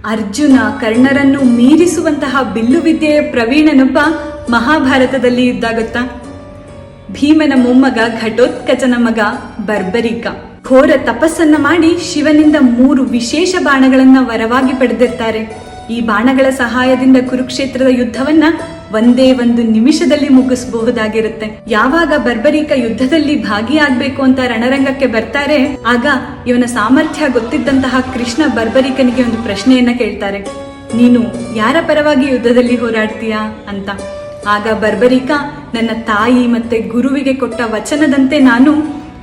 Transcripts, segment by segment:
Arjuna ಕರ್ಣರನ್ನು ಮೀರಿಸುವಂತಹ bill ವಿದ್ಯೆಯ ಪ್ರವೀಣನೊಬ್ಬ ಮಹಾಭಾರತದಲ್ಲಿ ಇದ್ದ ಗೊತ್ತಾ? ಭೀಮನ ಮೊಮ್ಮಗ ಘಟೋತ್ಕಚನ ಮಗ ಬರ್ಬರಿಕ ಘೋರ ತಪಸ್ಸನ್ನ ಮಾಡಿ ಶಿವನಿಂದ 3 ವಿಶೇಷ ಬಾಣಗಳನ್ನ ವರವಾಗಿ ಪಡೆದಿರ್ತಾರೆ. ಈ ಬಾಣಗಳ ಸಹಾಯದಿಂದ ಕುರುಕ್ಷೇತ್ರದ ಯುದ್ಧವನ್ನ ಒಂದೇ 1 ನಿಮಿಷದಲ್ಲಿ ಮುಗಿಸಬಹುದಾಗಿರುತ್ತೆ. ಯಾವಾಗ ಬರ್ಬರಿಕ ಯುದ್ಧದಲ್ಲಿ ಭಾಗಿಯಾಗಬೇಕು ಅಂತ ರಣರಂಗಕ್ಕೆ ಬರ್ತಾರೆ, ಆಗ ಇವನ ಸಾಮರ್ಥ್ಯ ಗೊತ್ತಿದ್ದಂತಹ ಕೃಷ್ಣ ಬರ್ಬರಿಕನಿಗೆ ಒಂದು ಪ್ರಶ್ನೆಯನ್ನ ಕೇಳ್ತಾರೆ, ನೀನು ಯಾರ ಪರವಾಗಿ ಯುದ್ಧದಲ್ಲಿ ಹೋರಾಡ್ತೀಯಾ ಅಂತ. ಆಗ ಬರ್ಬರಿಕ, ನನ್ನ ತಾಯಿ ಮತ್ತೆ ಗುರುವಿಗೆ ಕೊಟ್ಟ ವಚನದಂತೆ ನಾನು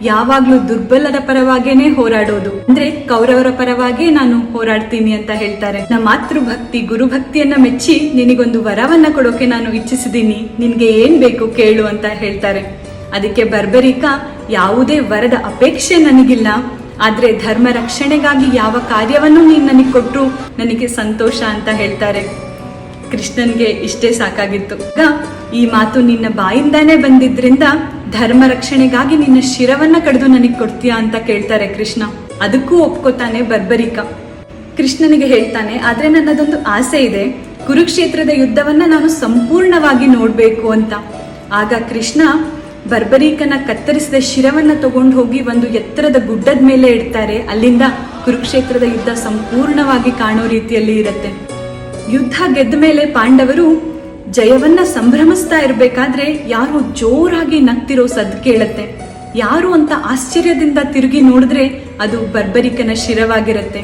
ಯಾವಾಗ್ಲೂ ದುರ್ಬಲರ ಪರವಾಗೇನೆ ಹೋರಾಡೋದು, ಅಂದ್ರೆ ಕೌರವರ ಪರವಾಗೇ ನಾನು ಹೋರಾಡ್ತೀನಿ ಅಂತ ಹೇಳ್ತಾರೆ. ನಮ್ಮ ಮಾತೃಭಕ್ತಿ ಗುರುಭಕ್ತಿಯನ್ನ ಮೆಚ್ಚಿ ನಿನಗೊಂದು ವರವನ್ನ ಕೊಡೋಕೆ ನಾನು ಇಚ್ಛಿಸಿದ್ದೀನಿ, ನಿನ್ಗೆ ಏನ್ ಬೇಕು ಕೇಳು ಅಂತ ಹೇಳ್ತಾರೆ. ಅದಕ್ಕೆ ಬರ್ಬರಿಕ, ಯಾವುದೇ ವರದ ಅಪೇಕ್ಷೆ ನನಗಿಲ್ಲ, ಆದ್ರೆ ಧರ್ಮ ರಕ್ಷಣೆಗಾಗಿ ಯಾವ ಕಾರ್ಯವನ್ನು ನೀನ್ ನನಗೆ ಕೊಟ್ರು ನನಗೆ ಸಂತೋಷ ಅಂತ ಹೇಳ್ತಾರೆ. ಕೃಷ್ಣನ್ಗೆ ಇಷ್ಟೇ ಸಾಕಾಗಿತ್ತು. ಈ ಮಾತು ನಿನ್ನ ಬಾಯಿಂದಾನೇ ಬಂದಿದ್ರಿಂದ ಧರ್ಮ ರಕ್ಷಣೆಗಾಗಿ ನಿನ್ನ ಶಿರವನ್ನ ಕಡಿದು ನನಗೆ ಕೊಡ್ತೀಯಾ ಅಂತ ಕೇಳ್ತಾರೆ ಕೃಷ್ಣ. ಅದಕ್ಕೂ ಒಪ್ಕೋತಾನೆ ಬರ್ಬರಿಕ. ಕೃಷ್ಣನಿಗೆ ಹೇಳ್ತಾನೆ, ಆದ್ರೆ ನನ್ನದೊಂದು ಆಸೆ ಇದೆ, ಕುರುಕ್ಷೇತ್ರದ ಯುದ್ಧವನ್ನ ನಾನು ಸಂಪೂರ್ಣವಾಗಿ ನೋಡ್ಬೇಕು ಅಂತ. ಆಗ ಕೃಷ್ಣ ಬರ್ಬರಿಕನ ಕತ್ತರಿಸಿದ ಶಿರವನ್ನ ತಗೊಂಡು ಹೋಗಿ ಒಂದು ಎತ್ತರದ ಗುಡ್ಡದ ಮೇಲೆ ಇಡ್ತಾರೆ. ಅಲ್ಲಿಂದ ಕುರುಕ್ಷೇತ್ರದ ಯುದ್ಧ ಸಂಪೂರ್ಣವಾಗಿ ಕಾಣೋ ರೀತಿಯಲ್ಲಿ ಇರುತ್ತೆ. ಯುದ್ಧ ಗೆದ್ದ ಮೇಲೆ ಪಾಂಡವರು ಜಯವನ್ನ ಸಂಭ್ರಮಿಸ್ತಾ ಇರ್ಬೇಕಾದ್ರೆ ಯಾರು ಜೋರಾಗಿ ನಗ್ತಿರೋ ಸದ್ದು ಕೇಳತ್ತೆ. ಯಾರು ಅಂತ ಆಶ್ಚರ್ಯದಿಂದ ತಿರುಗಿ ನೋಡಿದ್ರೆ ಅದು ಬರ್ಬರಿಕನ ಶಿರವಾಗಿರುತ್ತೆ.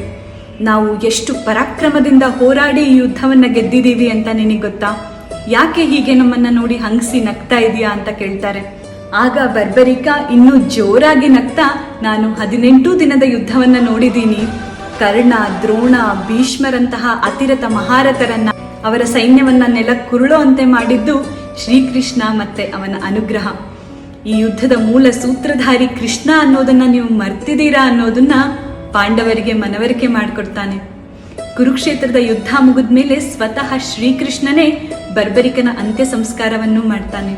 ನಾವು ಎಷ್ಟು ಪರಾಕ್ರಮದಿಂದ ಹೋರಾಡಿ ಈ ಯುದ್ಧವನ್ನ ಗೆದ್ದಿದ್ದೀವಿ ಅಂತ ನಿನಗೆ ಗೊತ್ತಾ? ಯಾಕೆ ಹೀಗೆ ನಮ್ಮನ್ನ ನೋಡಿ ಹಂಗಸಿ ನಗ್ತಾ ಇದೀಯಾ ಅಂತ ಕೇಳ್ತಾರೆ. ಆಗ ಬರ್ಬರಿಕ ಇನ್ನೂ ಜೋರಾಗಿ ನಗ್ತಾ, ನಾನು 18 ದಿನದ ಯುದ್ಧವನ್ನ ನೋಡಿದ್ದೀನಿ. ಕರ್ಣ, ದ್ರೋಣ, ಭೀಷ್ಮರಂತಹ ಅತಿರಥ ಮಹಾರಥರನ್ನ, ಅವರ ಸೈನ್ಯವನ್ನ ನೆಲಕ್ಕುರುಳೋ ಅಂತೆ ಮಾಡಿದ್ದು ಶ್ರೀಕೃಷ್ಣ ಮತ್ತೆ ಅವನ ಅನುಗ್ರಹ. ಈ ಯುದ್ಧದ ಮೂಲ ಸೂತ್ರಧಾರಿ ಕೃಷ್ಣ ಅನ್ನೋದನ್ನ ನೀವು ಮರ್ತಿದ್ದೀರಾ ಅನ್ನೋದನ್ನ ಪಾಂಡವರಿಗೆ ಮನವರಿಕೆ ಮಾಡಿಕೊಡ್ತಾನೆ. ಕುರುಕ್ಷೇತ್ರದ ಯುದ್ಧ ಮುಗಿದ್ಮೇಲೆ ಸ್ವತಃ ಶ್ರೀಕೃಷ್ಣನೇ ಬರ್ಬರಿಕನ ಅಂತ್ಯ ಸಂಸ್ಕಾರವನ್ನು ಮಾಡ್ತಾನೆ.